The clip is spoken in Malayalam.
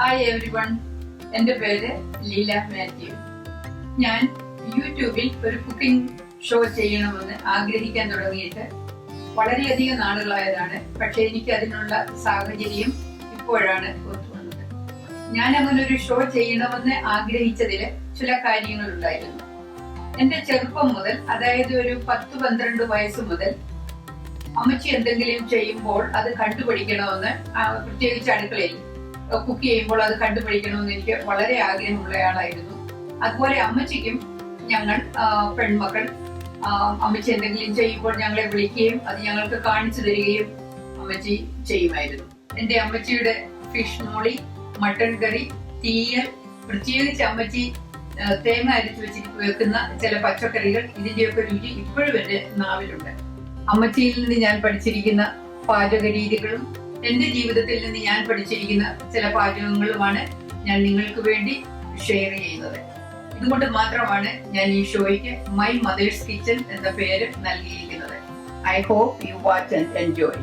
ഹായ് എവരിവൺ, എൻ്റെ പേര് ലീല മാത്യു. ഞാൻ യൂട്യൂബിൽ ഒരു കുക്കിംഗ് ഷോ ചെയ്യണമെന്ന് ആഗ്രഹിക്കാൻ തുടങ്ങിയിട്ട് വളരെയധികം നാളുകളായതാണ്. പക്ഷെ എനിക്ക് അതിനുള്ള സാഹചര്യം ഇപ്പോഴാണ് ഒത്തുവന്നത്. ഞാൻ അങ്ങനെ ഒരു ഷോ ചെയ്യണമെന്ന് ആഗ്രഹിച്ചതിൽ ചില കാര്യങ്ങളുണ്ടായിരുന്നു. എൻ്റെ ചെറുപ്പം മുതൽ, അതായത് ഒരു 10-12 വയസ്സ് മുതൽ അമ്മച്ചി എന്തെങ്കിലും ചെയ്യുമ്പോൾ അത് കണ്ടുപിടിക്കണമെന്ന്, പ്രത്യേകിച്ച് അടുക്കളയിൽ കുക്ക് ചെയ്യുമ്പോൾ അത് കണ്ടുപിടിക്കണമെന്ന് എനിക്ക് വളരെ ആഗ്രഹമുള്ളയാളായിരുന്നു. അതുപോലെ അമ്മച്ചിക്കും ഞങ്ങൾ പെൺമക്കൾ അമ്മച്ചി എന്തെങ്കിലും ചെയ്യുമ്പോൾ ഞങ്ങളെ വിളിക്കുകയും അത് ഞങ്ങൾക്ക് കാണിച്ചു തരികയും അമ്മച്ചി ചെയ്യുമായിരുന്നു. എൻ്റെ അമ്മച്ചിയുടെ ഫിഷ് മോളി, മട്ടൺ കറി, തീയൽ, പ്രത്യേകിച്ച് അമ്മച്ചി തേങ്ങ അരച്ചു വെക്കുന്ന ചില പച്ചക്കറികൾ, ഇതിന്റെയൊക്കെ രുചി ഇപ്പോഴും എൻ്റെ നാവിലുണ്ട്. അമ്മച്ചിയിൽ നിന്ന് ഞാൻ പഠിച്ചിരിക്കുന്ന പാചക രീതികളും എന്റെ ജീവിതത്തിൽ നിന്ന് ഞാൻ പഠിച്ചിരിക്കുന്ന ചില പാചകങ്ങളുമാണ് ഞാൻ നിങ്ങൾക്ക് വേണ്ടി ഷെയർ ചെയ്യുന്നത്. ഇതുകൊണ്ട് മാത്രമാണ് ഞാൻ ഈ ഷോയ്ക്ക് മൈ മദേഴ്സ് കിച്ചൺ എന്ന പേര് നൽകിയിരിക്കുന്നത്. I hope you watch and enjoy.